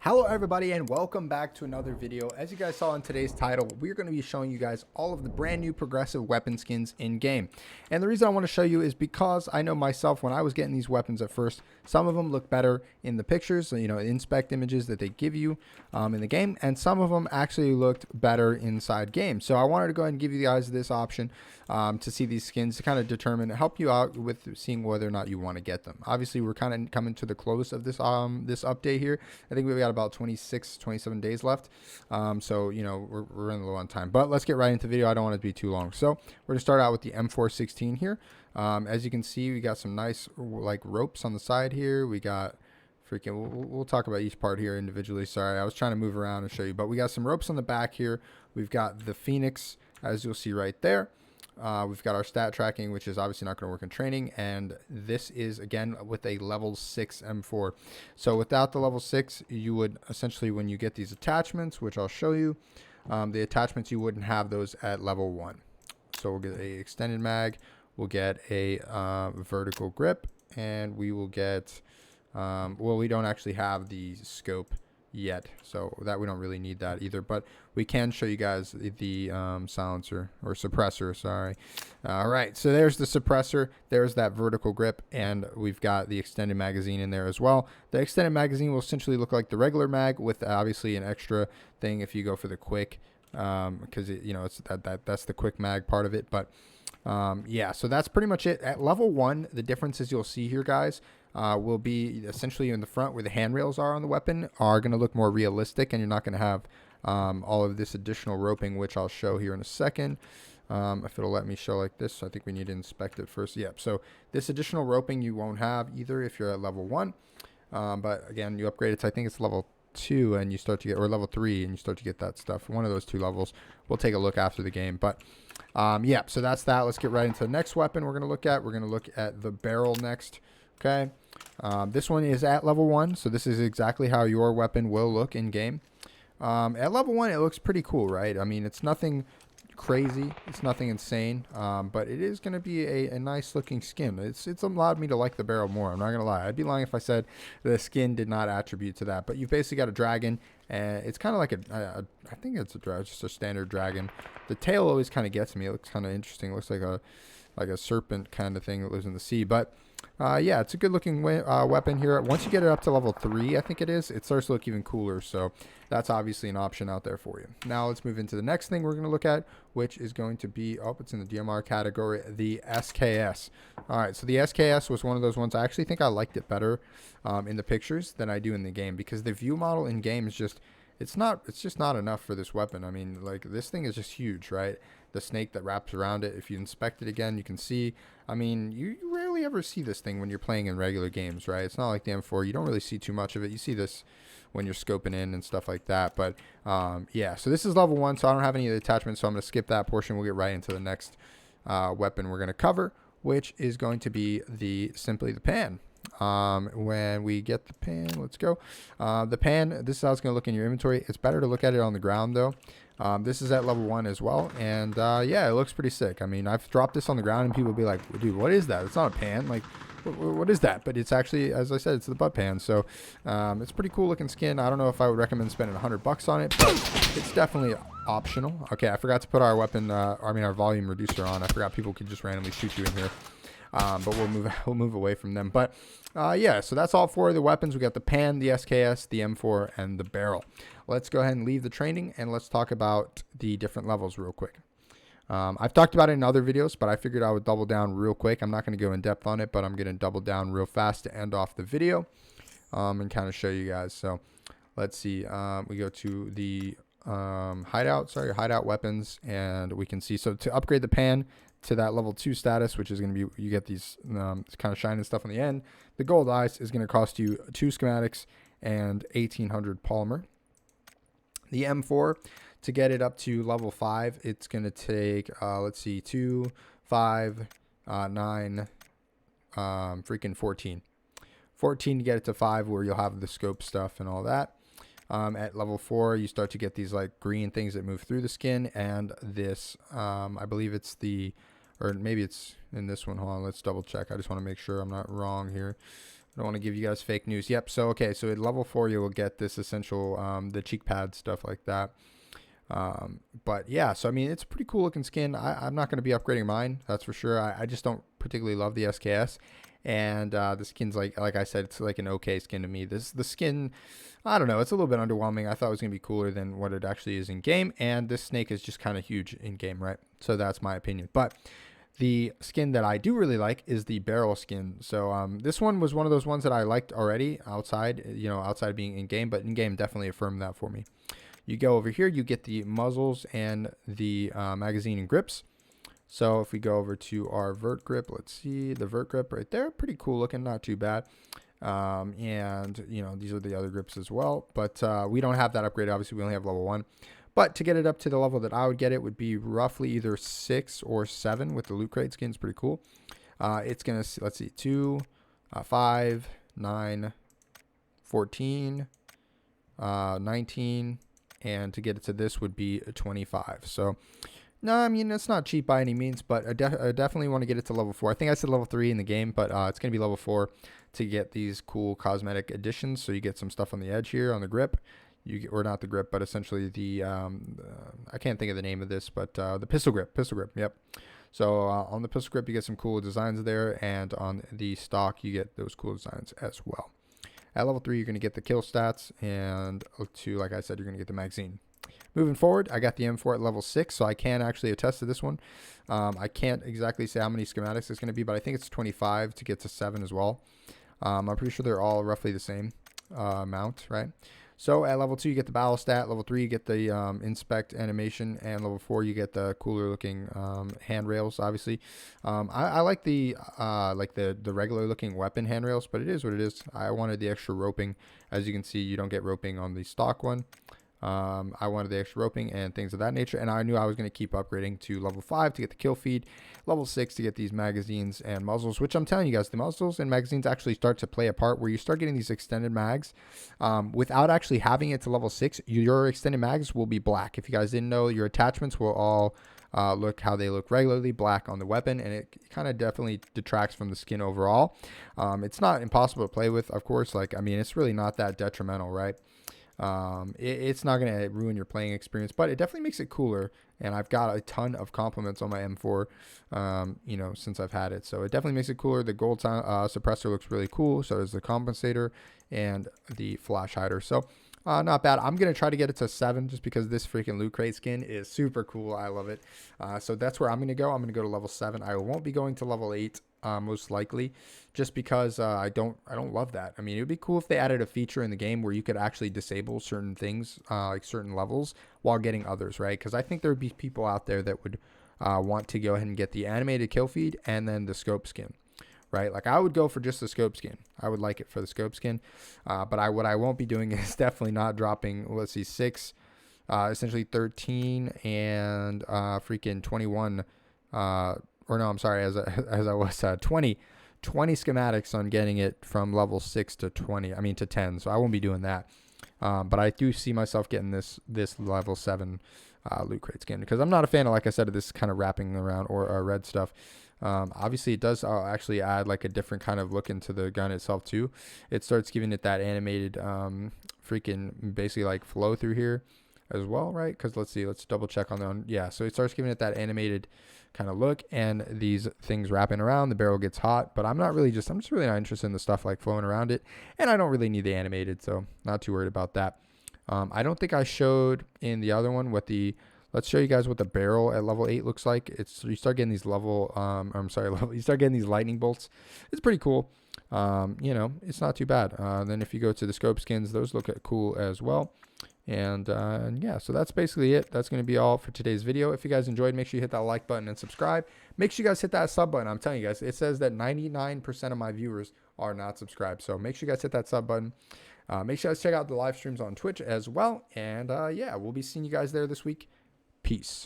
Hello everybody and welcome back to another video. As you guys saw in today's title, we're going to be showing you guys all of the brand new progressive weapon skins in game. And the reason I want to show you is because I know myself, when I was getting these weapons at first, some of them look better in the pictures, you know, inspect images that they give you in the game, and some of them actually looked better inside game. So I wanted to go ahead and give you guys this option to see these skins to kind of determine, help you out with seeing whether or not you want to get them. Obviously, we're kind of coming to the close of this this update here. I think we've got about 27 days left, so you know we're running low on time, but let's get right into the video. I don't want it to be too long, so we're gonna start out with the M416 here. As you can see, we got some nice like ropes on the side here. We got freaking we'll talk about each part here individually. Sorry, I was trying to move around and show you, but we got some ropes on the back here. We've got the Phoenix, as you'll see right there. We've got our stat tracking, which is obviously not going to work in training, and this is again with a level 6 M4. So without the level 6, you would essentially, when you get these attachments, which I'll show you, the attachments, you wouldn't have those at level 1. So we'll get a extended mag, we'll get a vertical grip, and we will get well, we don't actually have the scope yet, so that we don't really need that either, but we can show you guys the silencer or suppressor, sorry. All right, so there's the suppressor, there's that vertical grip, and we've got the extended magazine in there as well. The extended magazine will essentially look like the regular mag with obviously an extra thing if you go for the quick, because you know it's that's the quick mag part of it. But yeah, so that's pretty much it. At level 1, the differences you'll see here, guys, will be essentially in the front where the handrails are on the weapon are going to look more realistic, and you're not going to have all of this additional roping, which I'll show here in a second. If it'll let me show like this, I think we need to inspect it first. Yep, so this additional roping you won't have either if you're at level 1. But again, you upgrade it to, I think it's level 2, and you start to get, or level 3, and you start to get that stuff. One of those 2 levels. We'll take a look after the game. But yeah, so that's that. Let's get right into the next weapon we're going to look at. We're going to look at the Beryl next. Okay, this one is at level 1, so this is exactly how your weapon will look in game. At level 1, it looks pretty cool, right? I mean, it's nothing crazy, it's nothing insane, but it is going to be a nice looking skin. It's allowed me to like the Beryl more, I'm not going to lie. I'd be lying if I said the skin did not attribute to that, but you've basically got a dragon, and it's kind of like I think it's just a standard dragon. The tail always kind of gets me. It looks kind of interesting. It looks like a serpent kind of thing that lives in the sea, but yeah, it's a good looking weapon here. Once you get it up to level 3, I think it starts to look even cooler, so that's obviously an option out there for you. Now let's move into the next thing we're going to look at, which is going to be, oh, it's in the DMR category, the SKS. Alright, so the SKS was one of those ones, I actually think I liked it better in the pictures than I do in the game, because the view model in game is just, it's just not enough for this weapon. I mean, like, this thing is just huge, right? The snake that wraps around it, if you inspect it again, you can see, I mean, you rarely ever see this thing when you're playing in regular games, right? It's not like the M4, you don't really see too much of it. You see this when you're scoping in and stuff like that, but yeah, so this is level 1, so I don't have any of the attachments, so I'm going to skip that portion. We'll get right into the next weapon we're going to cover, which is going to be simply the pan. When we get the pan, let's go. The pan, this is how it's going to look in your inventory. It's better to look at it on the ground though. This is at level 1 as well, and yeah, it looks pretty sick. I mean, I've dropped this on the ground and people will be like, dude, what is that? It's not a pan, like what is that? But it's actually, as I said, it's the butt pan, so it's pretty cool looking skin. I don't know if I would recommend spending $100 on it, but it's definitely optional. Okay, I forgot to put our weapon, our volume reducer on. I forgot people could just randomly shoot you in here. But we'll move away from them. But yeah, so that's all 4 of the weapons. We got the pan, the SKS, the M4, and the Beryl. Let's go ahead and leave the training, and let's talk about the different levels real quick. I've talked about it in other videos, but I figured I would double down real quick. I'm not going to go in depth on it, but I'm going to double down real fast to end off the video and kind of show you guys. So let's see. We go to the hideout weapons, and we can see, so to upgrade the pan to that level 2 status, which is going to be, you get these kind of shining stuff on the end, the gold ice is going to cost you 2 schematics and 1800 polymer. The M4, to get it up to level 5, it's going to take let's see, 2, 5, 9, freaking 14 to get it to 5, where you'll have the scope stuff and all that. At level 4, you start to get these like green things that move through the skin, and this, I believe it's the, or maybe it's in this one. Hold on, let's double check. I just want to make sure I'm not wrong here. I don't want to give you guys fake news. Yep. So, okay. So at level 4, you will get this essential, the cheek pad, stuff like that. But yeah, so I mean, it's a pretty cool looking skin. I'm not going to be upgrading mine. That's for sure. I just don't particularly love the SKS. And the skin's like I said, it's like an okay skin to me. The skin, I don't know, it's a little bit underwhelming. I thought it was going to be cooler than what it actually is in game. And this snake is just kind of huge in game, right? So that's my opinion. But the skin that I do really like is the Beryl skin. So this one was one of those ones that I liked already outside, outside being in game, but in game definitely affirmed that for me. You go over here, you get the muzzles and the magazine and grips. So if we go over to our vert grip, let's see the vert grip right there, pretty cool looking, not too bad. And these are the other grips as well, but we don't have that upgrade. Obviously we only have level 1. But to get it up to the level that I would get it would be roughly either 6 or 7 with the loot crate skin. It's pretty cool. It's going to, let's see, 2, 5, 9, 14, 19, and to get it to this would be 25. So, no, I mean, it's not cheap by any means, but I definitely want to get it to level 4. I think I said level 3 in the game, but it's going to be level 4 to get these cool cosmetic additions. So you get some stuff on the edge here on the grip. Or not the grip, but essentially the I can't think of the name of this, but the pistol grip. Yep. So on the pistol grip, you get some cool designs there, and on the stock, you get those cool designs as well. At level 3, you're going to get the kill stats, and to, like I said, you're going to get the magazine. Moving forward, I got the M4 at level 6, so I can actually attest to this one. I can't exactly say how many schematics it's going to be, but I think it's 25 to get to 7 as well. I'm pretty sure they're all roughly the same amount, right? So at level 2, you get the battle stat. Level 3, you get the inspect animation, and level 4, you get the cooler looking handrails. Obviously, I like the regular looking weapon handrails, but it is what it is. I wanted the extra roping. As you can see, you don't get roping on the stock one. I wanted the extra roping and things of that nature, and I knew I was going to keep upgrading to level 5 to get the kill feed, level 6 to get these magazines and muzzles, which I'm telling you guys, the muzzles and magazines actually start to play a part where you start getting these extended mags. Without actually having it to level 6, your extended mags will be black. If you guys didn't know, your attachments will all look how they look regularly, black on the weapon, and it kind of definitely detracts from the skin overall. It's not impossible to play with, of course. It's really not that detrimental, right? It's not going to ruin your playing experience, but it definitely makes it cooler. And I've got a ton of compliments on my M4, since I've had it. So it definitely makes it cooler. The gold suppressor looks really cool. So does the compensator and the flash hider. So not bad. I'm going to try to get it to 7 just because this freaking loot crate skin is super cool. I love it. So that's where I'm going to go. I'm going to go to level 7. I won't be going to level 8. Most likely, just because I don't love that. I mean, it would be cool if they added a feature in the game where you could actually disable certain things, like certain levels, while getting others, right? Because I think there would be people out there that would want to go ahead and get the animated kill feed and then the scope skin, right? Like I would go for just the scope skin. I would like it for the scope skin, but what I won't be doing is definitely not dropping. Let's see, 6, essentially 13 and freaking 21. Or no, I'm sorry, as I was 20 schematics on getting it from level 6 to 10. So I won't be doing that. But I do see myself getting this level 7 loot crate skin because I'm not a fan of, like I said, of this kind of wrapping around or red stuff. Obviously, it does actually add like a different kind of look into the gun itself too. It starts giving it that animated freaking basically like flow through here as well, right? Because let's see, let's double check on that. Yeah, so it starts giving it that animated kind of look, and these things wrapping around, the barrel gets hot, but I'm just really not interested in the stuff like flowing around it, and I don't really need the animated, so not too worried about that. I don't think I showed in the other one let's show you guys what the barrel at level 8 looks like. You start getting these you start getting these lightning bolts. It's pretty cool. It's not too bad. Then if you go to the scope skins, those look cool as well. And yeah, so that's basically it. That's going to be all for today's video. If you guys enjoyed, make sure you hit that like button and subscribe. Make sure you guys hit that sub button. I'm telling you guys, it says that 99% of my viewers are not subscribed. So make sure you guys hit that sub button. Make sure you guys check out the live streams on Twitch as well. And yeah, we'll be seeing you guys there this week. Peace.